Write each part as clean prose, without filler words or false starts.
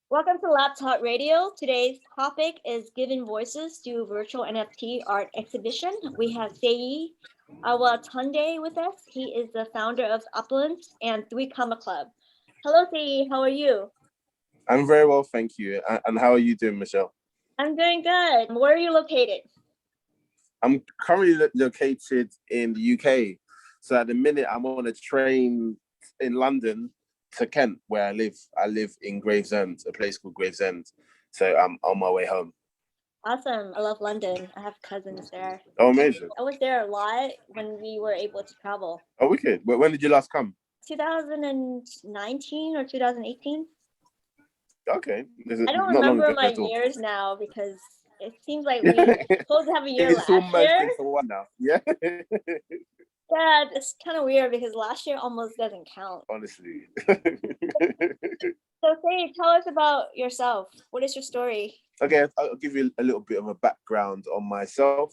Welcome to Laptop Radio. Today's topic is giving voices to virtual NFT art exhibition. We have Seyi Awotunde with us. He is the founder of Opulence and Three Comma Club. Hello, Seyi. How are you? I'm very well, thank you. And how are you doing, Michelle? I'm doing good. Where are you located? I'm currently located in the UK. So at the minute, I'm on a train in London to Kent, where I live. I live in Gravesend, a place called Gravesend. So I'm on my way home. Awesome. I love London. I have cousins there. Oh, amazing. I was there a lot when we were able to travel. Oh, wicked. When did you last come? 2019 or 2018? Okay. I don't Not long remember ago my at all. years now because it seems like we supposed to have a year It's last almost year. into one now. Yeah. Yeah, it's kind of weird because last year almost doesn't count. Honestly. So, say, tell us about yourself. What is your story? Okay, I'll give you a little bit of a background on myself.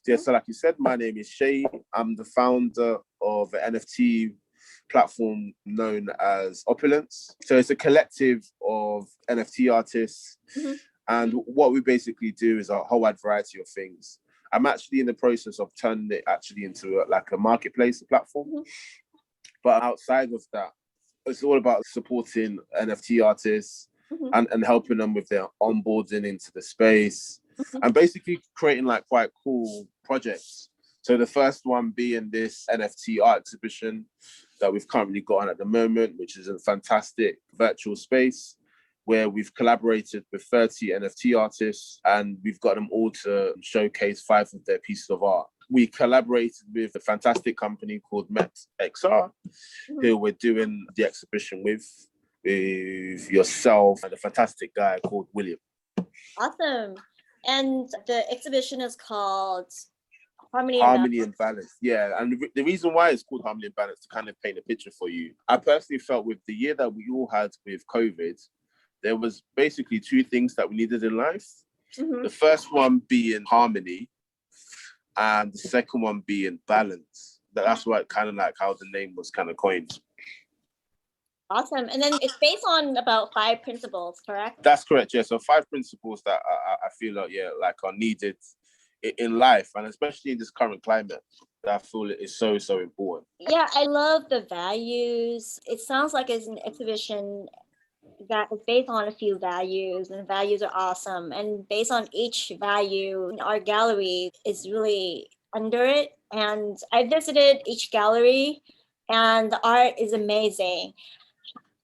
Yeah, so like you said, my name is Seyi. I'm the founder of an NFT platform known as Opulence. So it's a collective of NFT artists. Mhm. And what we basically do is a whole wide variety of things. I'm actually in the process of turning it actually into like a marketplace, a platform. Mhm. But outside of that, it's all about supporting NFT artists Mhm. and helping them with their onboarding into the space Mhm. and basically creating like quite cool projects. So the first one being this NFT art exhibition that we've currently got on at the moment, which is a fantastic virtual space where we've collaborated with 30 NFT artists and we've got them all to showcase 5 of their pieces of art. We collaborated with a fantastic company called Met XR, who we're doing the exhibition with yourself and a fantastic guy called William. Awesome. And the exhibition is called Harmony And Balance. Yeah. And the reason why it's called Harmony and Balance, to kind of paint a picture for you, I personally felt with the year that we all had with COVID, there was basically 2 things that we needed in life. Mhm. The first one being harmony and the second one being balance. That's what kind of like how the name was kind of coined. Awesome. And then it's based on about 5 principles, correct? That's correct, yeah. So 5 principles that I feel like, yeah, like are needed in life, and especially in this current climate, that I feel it is so, so important. Yeah, I love the values. It sounds like it's an exhibition that is based on a few values, and values are awesome. And based on each value, in our gallery is really under it. And I visited each gallery, and the art is amazing.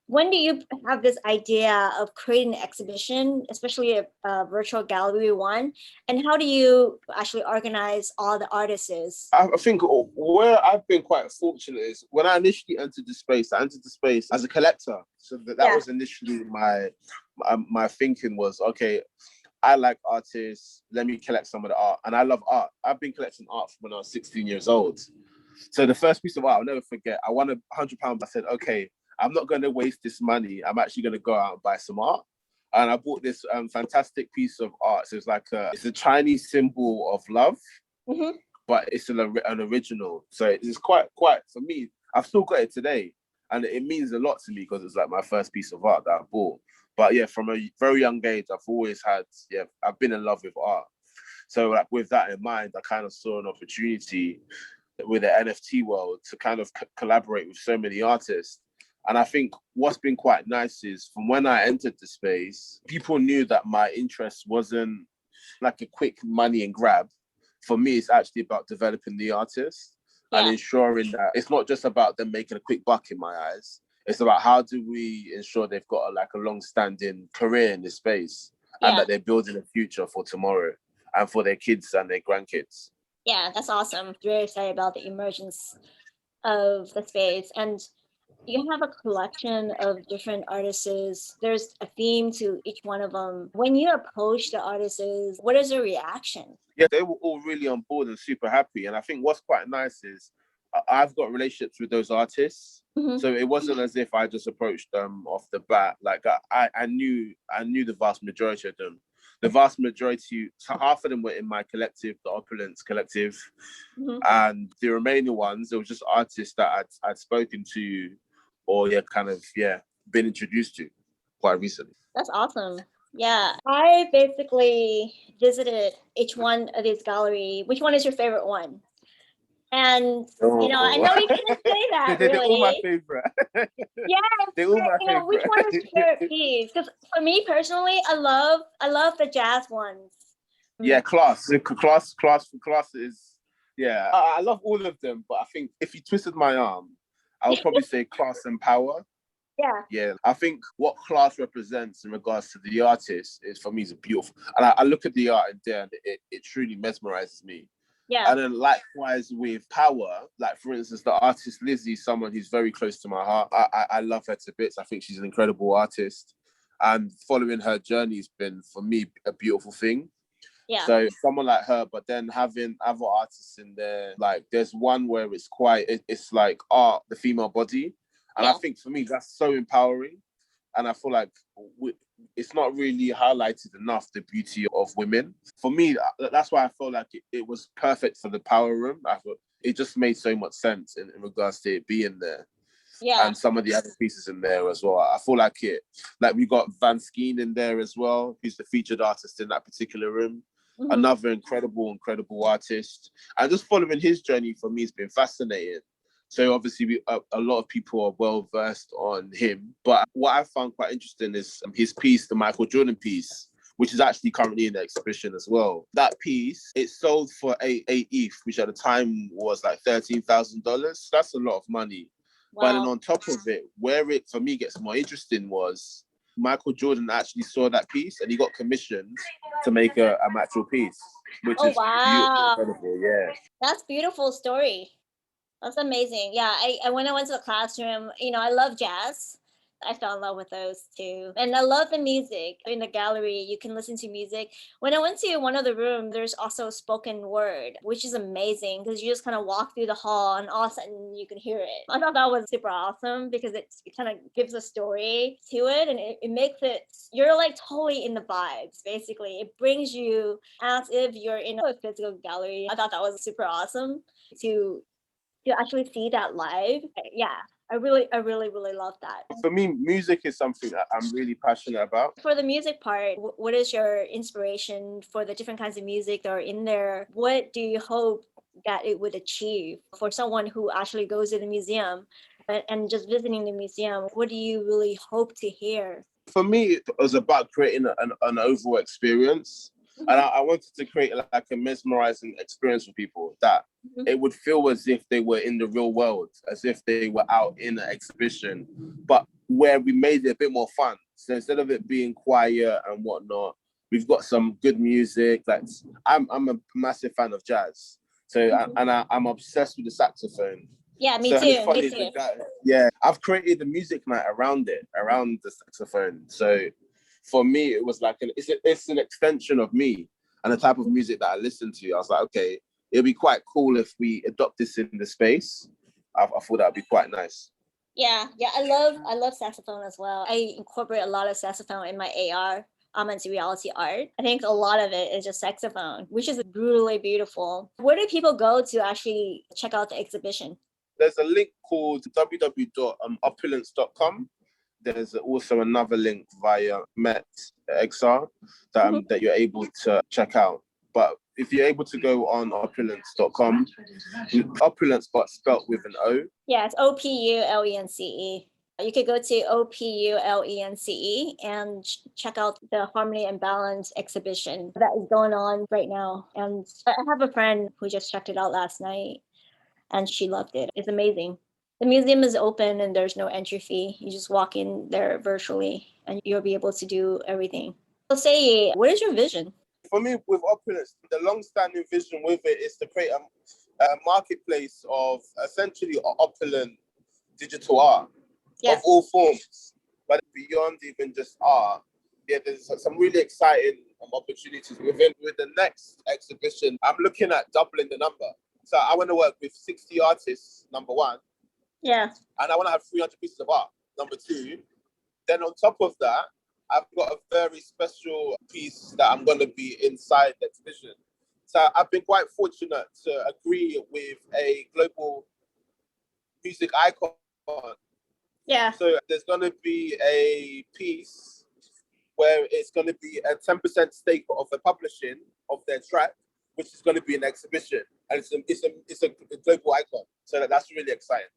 When do you have this idea of creating an exhibition, especially a virtual gallery one? And how do you actually organize all the artists? I think where I've been quite fortunate is when I initially entered the space, I entered the space as a collector. So that was initially my thinking was, okay, I like artists, let me collect some of the art. And I love art. I've been collecting art from when I was 16 years old. So the first piece of art, I'll never forget, I won £100. I said, okay, I'm not going to waste this money. I'm actually going to go out and buy some art. And I bought this fantastic piece of art. So it's a Chinese symbol of love, but it's an original. So it's quite, for me, I've still got it today. And it means a lot to me because it's like my first piece of art that I bought. But yeah, from a very young age, I've been in love with art. So like with that in mind, I kind of saw an opportunity with the NFT world to kind of collaborate with so many artists. And I think what's been quite nice is from when I entered the space, people knew that my interest wasn't like a quick money and grab. For me, it's actually about developing the artist and ensuring that it's not just about them making a quick buck in my eyes. It's about how do we ensure they've got a long-standing career in this space and that they're building a future for tomorrow and for their kids and their grandkids. Yeah, that's awesome. Very excited about the emergence of the space. And you have a collection of different artists. There's a theme to each one of them. When you approach the artists, what is their reaction? Yeah, they were all really on board and super happy. And I think what's quite nice is I've got relationships with those artists. So it wasn't as if I just approached them off the bat. Like I knew the vast majority of them. The vast majority, so half of them were in my collective, the Opulence collective. And the remaining ones, it was just artists that I'd spoken to or been introduced to. quite recently. That's awesome. Yeah, I basically visited each one of these gallery. Which one is your favorite one? And I know you can't say that They're all my really. favorite. Yeah, They're all my which one is favorite. your favorite piece? Because for me personally, I love the jazz ones. Yeah, class is. Yeah, I love all of them, but I think if you twisted my arm, I would probably say class and power. Yeah. Yeah, I think what class represents in regards to the artist is, for me, is beautiful. And I look at the art in there, and it truly mesmerizes me. Yeah. And then likewise with power, like for instance, the artist Lizzie, someone who's very close to my heart. I love her to bits. I think she's an incredible artist. And following her journey has been, for me, a beautiful thing. Yeah. So someone like her, but then having other artists in there, like there's one where it's like art, the female body. And I think for me, that's so empowering. And I feel like it's not really highlighted enough, the beauty of women. For me, that's why I felt like it was perfect for the power room. I thought it just made so much sense in regards to it being there. Yeah. And some of the other pieces in there as well. I feel like we got Van Skeen in there as well, who's the featured artist in that particular room. Mm-hmm. Another incredible artist. And just following his journey for me has been fascinating. So obviously a lot of people are well versed on him. But what I found quite interesting is his piece, the Michael Jordan piece, which is actually currently in the exhibition as well. That piece, it sold for 8 ETH, which at the time was like $13,000. That's a lot of money. Wow. But then on top of it, where it for me gets more interesting was Michael Jordan actually saw that piece and he got commissioned to make an actual piece, which is beautiful, incredible. Yeah, that's beautiful story. That's amazing. Yeah, when I went to the classroom, I love jazz. I fell in love with those too. And I love the music. In the gallery, you can listen to music. When I went to one of the rooms, there's also spoken word, which is amazing because you just kind of walk through the hall and all of a sudden you can hear it. I thought that was super awesome because it kind of gives a story to it and it makes it, you're like totally in the vibes, basically. It brings you as if you're in a physical gallery. I thought that was super awesome to actually see that live. Yeah, I really love that. For me, music is something that I'm really passionate about. For the music part, what is your inspiration for the different kinds of music that are in there? What do you hope that it would achieve for someone who actually goes to the museum and just visiting the museum? What do you really hope to hear? For me, it was about creating an overall experience. Mm-hmm. And I wanted to create like a mesmerizing experience for people that it would feel as if they were in the real world, as if they were out in an exhibition, but where we made it a bit more fun. So instead of it being quiet and whatnot, we've got some good music. Like I'm a massive fan of jazz. So I'm obsessed with the saxophone. Yeah, me too. Yeah, I've created a music night around the saxophone. So for me, it was like it's an extension of me and the type of music that I listen to. I was like, okay, it'd be quite cool if we adopt this in the space. I thought that'd be quite nice. Yeah, I love saxophone as well. I incorporate a lot of saxophone in my AR. Augmented reality art. I think a lot of it is just saxophone, which is brutally beautiful. Where do people go to actually check out the exhibition? There's a link called www.opulence.com. There's also another link via MetXR that you're able to check out. But if you're able to go on opulence.com, opulence but spelt with an O. Yeah, it's OPULENCE. You could go to OPULENCE and check out the Harmony and Balance exhibition that is going on right now. And I have a friend who just checked it out last night and she loved it. It's amazing. The museum is open and there's no entry fee. You just walk in there virtually and you'll be able to do everything. So Seyi, what is your vision? For me, with Opulence, the long-standing vision with it is to create a marketplace of essentially opulent digital art of all forms, but beyond even just art. Yeah, there's some really exciting opportunities with the next exhibition. I'm looking at doubling the number. So I want to work with 60 artists, number one. Yeah. And I want to have 300 pieces of art, number two. Then on top of that, I've got a very special piece that I'm going to be inside the exhibition. So I've been quite fortunate to agree with a global music icon Yeah. So there's going to be a piece where it's going to be a 10% stake of the publishing of their track, which is going to be an exhibition, and it's a global icon. So that's really exciting.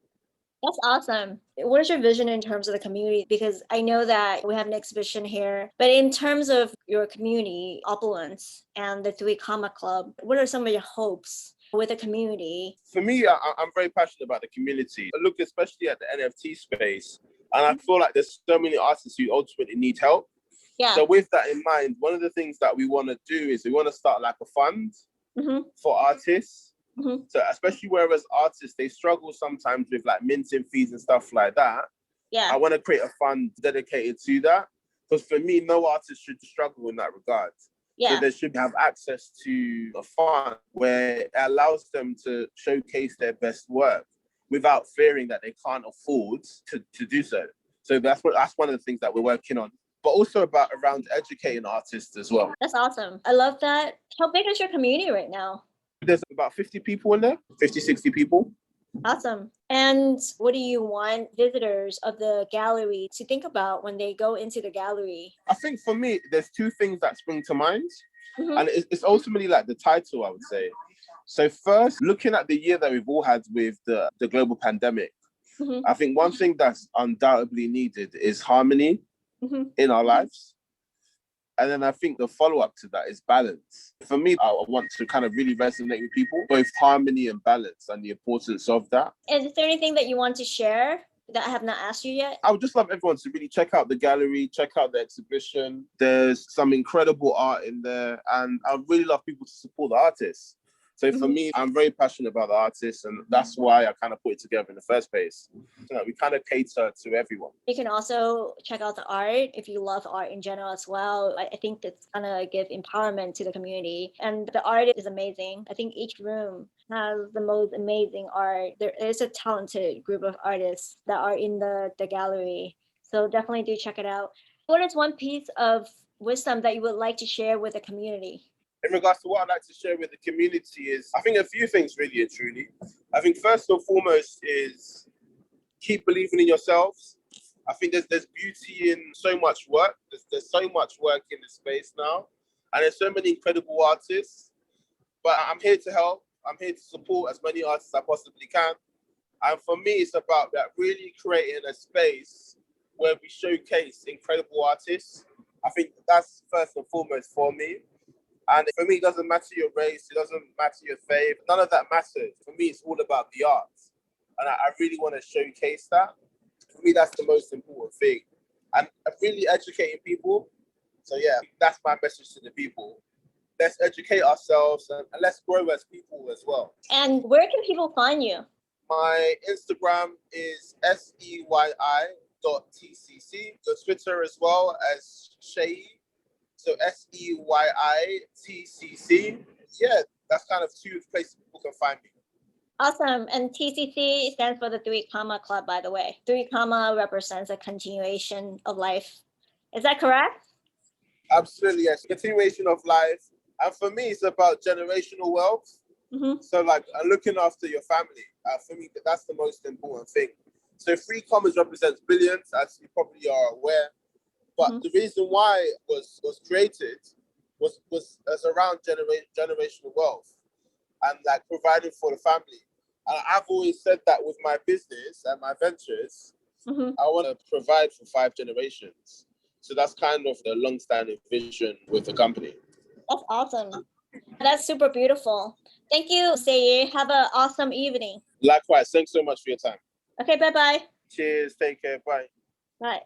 That's awesome. What is your vision in terms of the community? Because I know that we have an exhibition here, but in terms of your community, Opulence and the Three Comma Club, what are some of your hopes with the community? For me, I'm very passionate about the community. I look especially at the NFT space, and I feel like there's so many artists who ultimately need help. Yeah. So with that in mind, one of the things that we want to do is we want to start like a fund for artists. So especially whereas artists, they struggle sometimes with like minting fees and stuff like that. Yeah. I want to create a fund dedicated to that. Because for me, no artist should struggle in that regard. Yeah. So they should have access to a fund where it allows them to showcase their best work without fearing that they can't afford to do so. So that's one of the things that we're working on. But also about around educating artists as well. That's awesome. I love that. How big is your community right now? There's about 50 people in there, 50, 60 people. Awesome. And what do you want visitors of the gallery to think about when they go into the gallery? I think for me, there's two things that spring to mind. And it's ultimately like the title, I would say. So first, looking at the year that we've all had with the global pandemic, I think one thing that's undoubtedly needed is harmony in our lives. And then I think the follow-up to that is balance. For me, I want to kind of really resonate with people, both harmony and balance and the importance of that. Is there anything that you want to share that I have not asked you yet? I would just love everyone to really check out the gallery, check out the exhibition. There's some incredible art in there, and I really love people to support the artists. So for me, I'm very passionate about the artists, and that's why I kind of put it together in the first place. You know, we kind of cater to everyone. You can also check out the art if you love art in general as well. I think that's gonna give empowerment to the community. And the art is amazing. I think each room has the most amazing art. There is a talented group of artists that are in the gallery. So definitely do check it out. What is one piece of wisdom that you would like to share with the community? In regards to what I'd like to share with the community is, I think a few things really and truly. I think first and foremost is keep believing in yourselves. I think there's beauty in so much work. There's so much work in the space now. And there's so many incredible artists. But I'm here to help. I'm here to support as many artists as I possibly can. And for me, it's about that really creating a space where we showcase incredible artists. I think that's first and foremost for me. And for me, it doesn't matter your race, it doesn't matter your faith, none of that matters. For me, it's all about the arts. And I really want to showcase that. For me, that's the most important thing. And really educating people. So yeah, that's my message to the people. Let's educate ourselves and let's grow as people as well. And where can people find you? My Instagram is SEYI.TCC. The Twitter as well as Seyi. So SEYITCC. Yeah, that's kind of two places people can find me. Awesome. And TCC stands for the Three Comma Club, by the way. Three Comma represents a continuation of life. Is that correct? Absolutely, yes. Continuation of life. And for me, it's about generational wealth. So like looking after your family. For me, that's the most important thing. So Three Commas represents billions, as you probably are aware. But the reason why it was created was as around generational wealth and like providing for the family. And I've always said that with my business and my ventures, I want to provide for 5 generations. So that's kind of the long-standing vision with the company. That's awesome. That's super beautiful. Thank you, Seyi. Have an awesome evening. Likewise. Thanks so much for your time. Okay, bye-bye. Cheers. Take care. Bye. Bye.